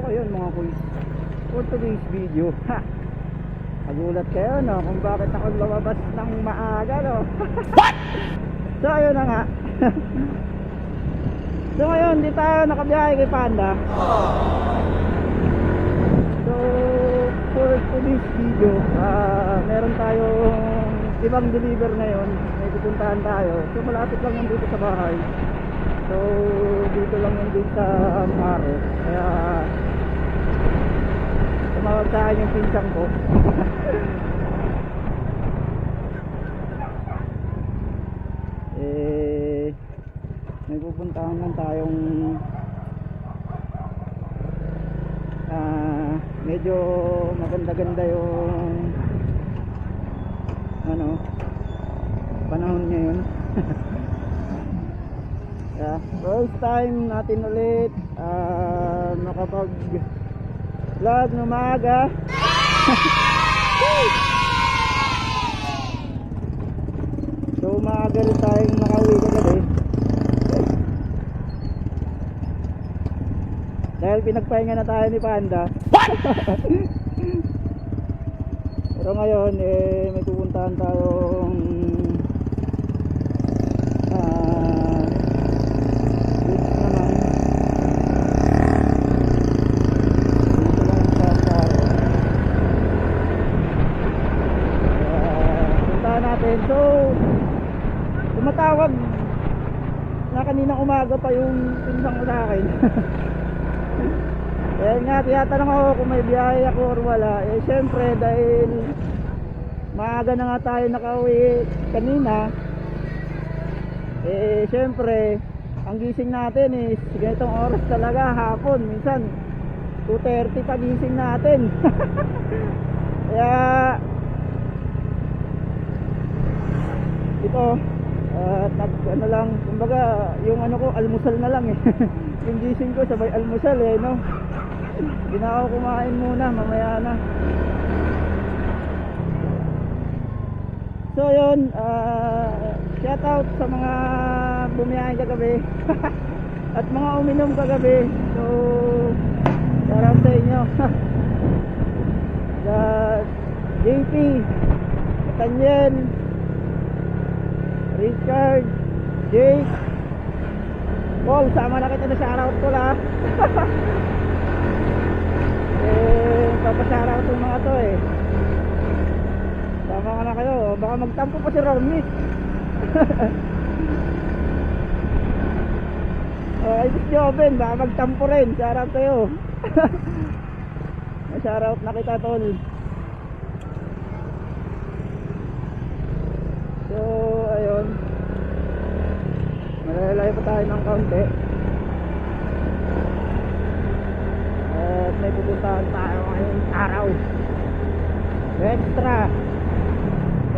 ayun mga kuys, for today's video, nagulat kayo no kung bakit ako lumabas ng maaga no. What? So ayun na nga. So ngayon di tayo nakabiyahe kay Panda. So for today's video, meron tayong ibang deliver ngayon. May pupuntahan tayo. So malapit lang yun dito sa bahay. So dito lang yun dito sa Maro. Kaya tumawag sa akin yung pinsang ko. May pupuntahan lang tayong medyo maganda-ganda yung panahon ngayon. Yeah, first time natin ulit nakapag vlog ng umaga. So umaga rin tayong nakauwi kagabi dahil pinagpahinga na tayo ni Panda. Pero ngayon may pupuntahan tayong so tumatawag na kaninang umaga pa yung pinsang ko sa akin. Kaya nga tiyatanong ako kung may biyahe ako or wala. Syempre dahil maaga na nga tayo nakauwi kanina, syempre ang gising natin is ganitong oras talaga, hapon. Minsan 2:30 pa gising natin. Kaya ito ano lang, kumbaga yung ko almusal na lang yung gising ko sabay almusal no. Hindi na ako kumain muna, mamaya na. So yun, shout out sa mga bumiyahe kagabi at mga uminom kagabi. So shout out sa inyo. The JP, Daniel, Richard, Jake, Paul, sama na kita na shoutout ko la. Papashoutout yung mga to sama ka na kayo, baka magtampo pa si Ronnie. Ibig Joven, baka magtampo rin, shoutout kayo. Shoutout na kita tol. So ayun, malalayo pa tayo ng kaunti at may pupuntahan tayo ngayong araw.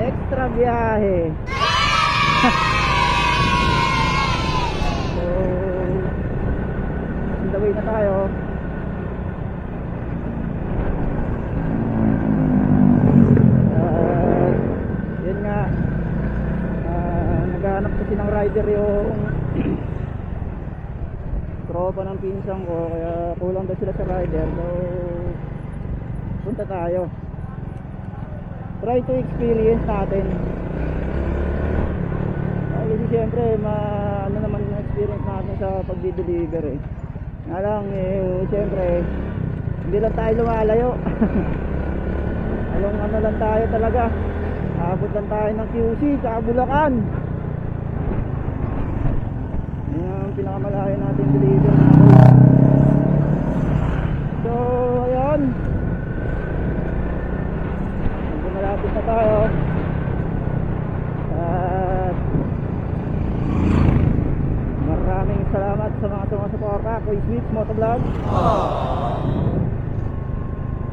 Extra biyahe. So on the way na tayo. Yun nga, naghahanap kasi ng rider yung tropa ng pinsang ko, kaya kulang daw sila sa rider. So punta tayo, try to experience natin. Kasi siyempre ano naman yung experience natin sa pagdi-deliver nga lang siyempre hindi lang tayo lumalayo. Ano lang tayo talaga, abot lang tayo ng QC sa Bulacan. Yan ang pinakamalayo natin deliver. So ayun, malapit na tayo at maraming salamat sa mga sumusuporta kay Sweet Motovlog.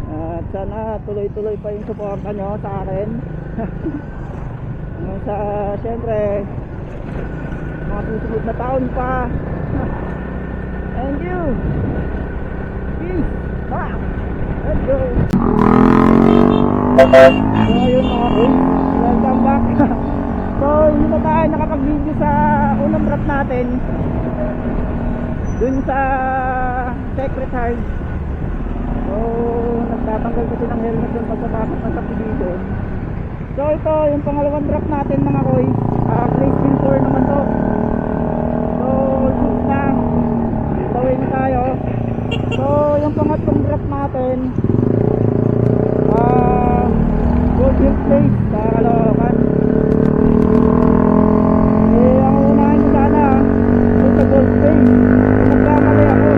At sana tuloy-tuloy pa yung suporta nyo sa akin. Sa siyempre mga susunod na taon pa. Thank you. Peace. Bye. Let's go. So ayun mga boys, welcome back. So hindi na tayo nakapag-video sa unang vlog natin dun sa Secret Heart. So, nagtatanggal kasi ng helmet doon pagkapasok ng subdivision. So, ito yung pangalawang drop natin mga koy. Place in 4 naman to. So, almost na. Bawin na tayo. So, yung pangatlong drop natin, Gold Hill Place sa Caloocan. Eh, ang unahin ko sana doon sa Gold Place. Nagkamali ako.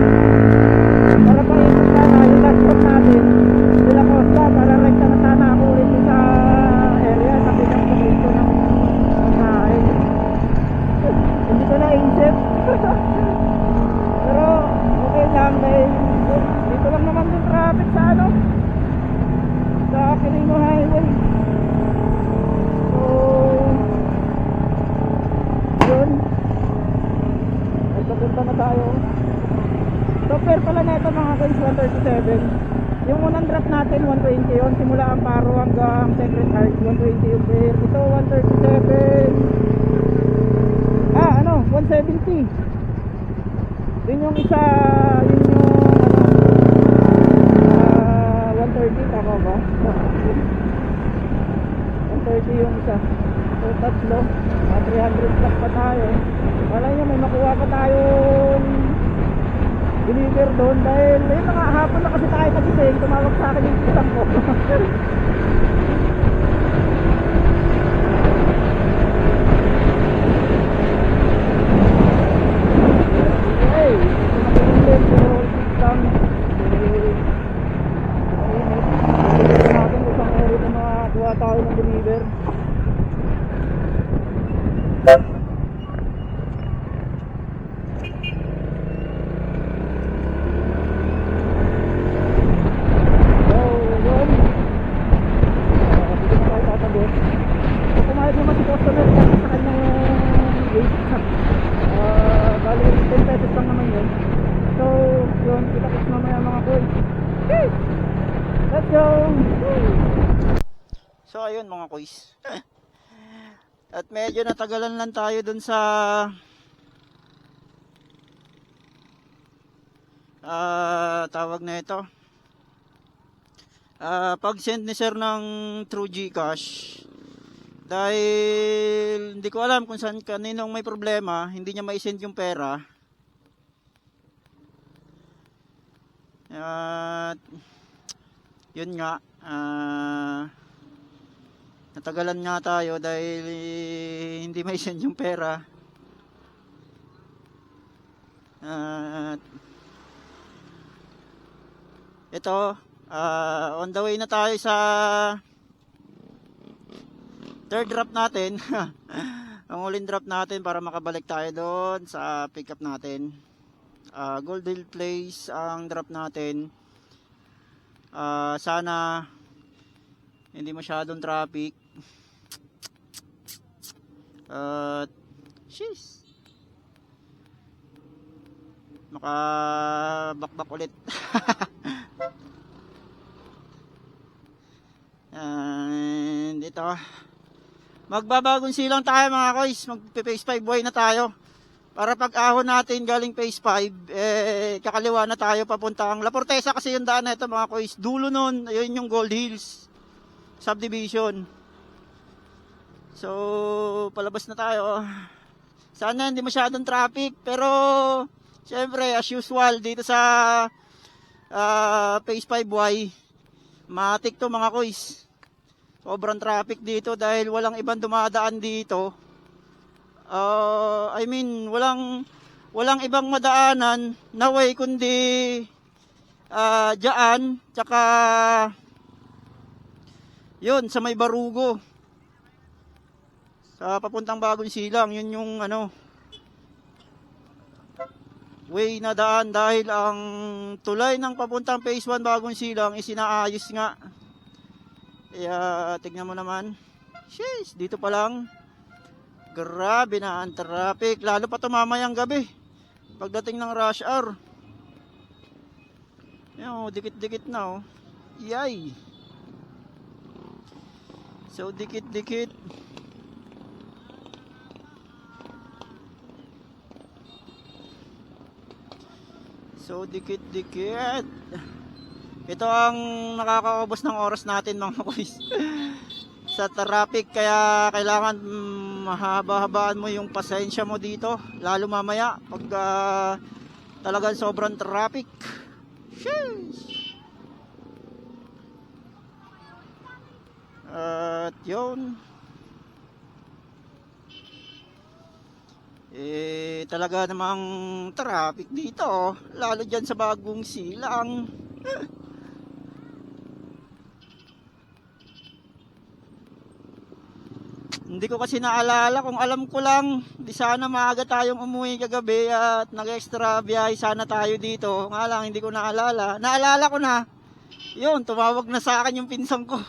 Para pa ikot sana yung last stop natin sila Costa, para rekta na sana ako ulit sa area sa pinang pagkito ng kain. Hindi ko naisip. Pero okay lang dahil dito lang naman yung traffic sa ano, sa Quirino Highway. So yun, ay papunta na tayo. So fair pala na ito mga guys, 137. Yung unang drop natin 120 yun, simula ang Paro hanggang Sacred Heart 120 yung fair. Ito 137. Ano, 170. Yun yung isa, yun yung ano, 130, tama ba? 130 yung isa. So tatlo, 300 plus pa tayo. Wala nyo, may makuha pa tayong deliver doon dahil yun na nga, hapon na kasi tayo nagising, tumawag sa akin yung isang ko. Hey, nakikinig ko isang natin isang area na makakuha tayo ng deliver. So ayun mga koys. At medyo natagalan lang tayo dun sa tawag na ito, pag send ni sir ng True Gcash. Dahil hindi ko alam kung saan kaninong may problema, hindi niya ma-send yung pera. At yun nga, natagalan nga tayo dahil hindi may send yung pera. Ito, on the way na tayo sa third drop natin. Ang huling drop natin para makabalik tayo doon sa pick up natin. Gold Hill Place ang drop natin. Sana hindi masyadong traffic. Sheesh, makabakbak ulit. And ito, magbabagong silang tayo mga koys. Mag-phase 5 way na tayo para pag ahon natin galing phase 5, kakaliwa na tayo papuntang La Portesa. Kasi yung daan na ito mga koys, dulo nun, ayun yung Gold Hills subdivision. So palabas na tayo. Sana hindi masyadong traffic, pero syempre as usual dito sa phase 5Y, matik to mga koys. Sobrang traffic dito dahil walang ibang dumadaan dito. I mean, walang ibang madaanan na way kundi dyan, tsaka yun sa may Barugo sa papuntang Bagong Silang. Yun yung ano, way na daan dahil ang tulay ng papuntang phase 1 Bagong Silang isinaayos nga. Kaya tignan mo naman, sheesh, dito pa lang grabe na ang traffic, lalo pa mamayang gabi pagdating ng rush hour. Yan, dikit-dikit na oh. Yay, so dikit-dikit. So dikit-dikit. Ito ang nakakaubos ng oras natin mga kuys. Sa traffic, kaya kailangan mahaba-habaan mo yung pasensya mo dito. Lalo mamaya pag talagang sobrang traffic. Sheesh! At yun. Talaga namang traffic dito. Lalo dyan sa Bagong Silang. Hindi ko kasi naalala, kung alam ko lang, di sana maaga tayong umuwi kagabi at nag-extra biyahe sana tayo dito. Nga lang, hindi ko naalala. Naalala ko na. Yun, tumawag na sa akin yung pinsan ko.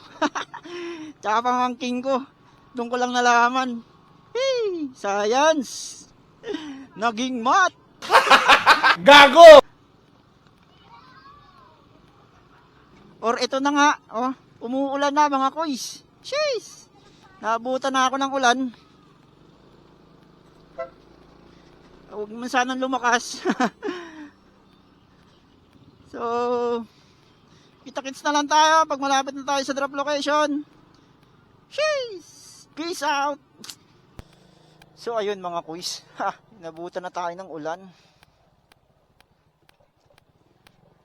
Tsaka pamangking ko. Doon ko lang nalaman. Hey, science! Naging math! Gago! Or ito na nga, oh, umuulan na mga koys. Sheesh! Naabutan na ako ng ulan. Huwag man sanang lumakas. So, kita-kits na lang tayo pag malapit na tayo sa drop location. Sheesh! Peace out! So, ayun mga kuys. Nabutan na tayo ng ulan.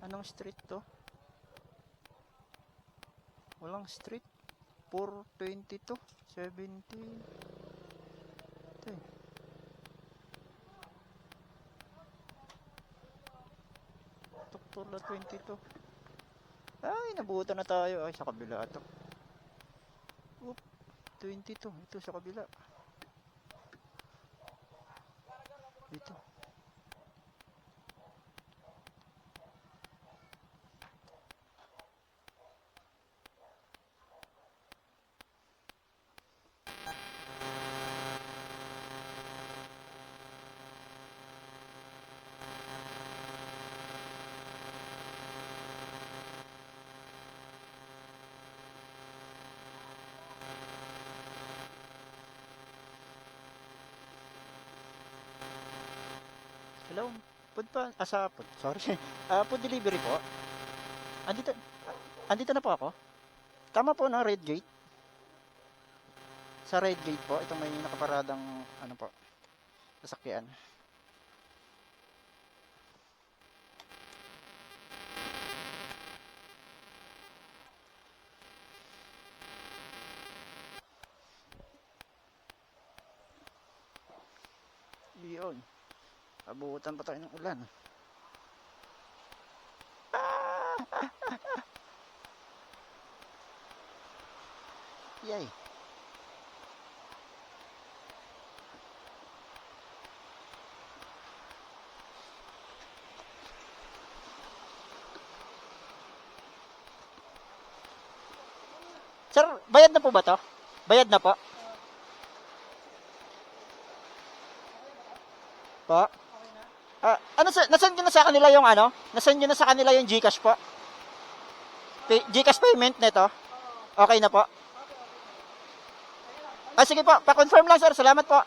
Anong street to? Walang street. 420 to. 70. Ito eh. Tuktola 22. Ay, nabutan na tayo. Ay, sa kabila ito. Oop, 22. Ito sa kabila. Dito. Hello, food pa, sa food, sorry. Food delivery po. Andito, andito na po ako. Tama po na red gate. Sa red gate po, itong may nakaparadang, ano po, sasakyan. Yun. Abutan pa tayo ng ulan. Yay. Sir, bayad na po ba to? Bayad na po? Po? Nasend nyo na sa kanila yung ano? Nasend nyo na sa kanila yung GCash po? GCash payment nito? Okay na po? Sige po, pa-confirm lang sir. Salamat po.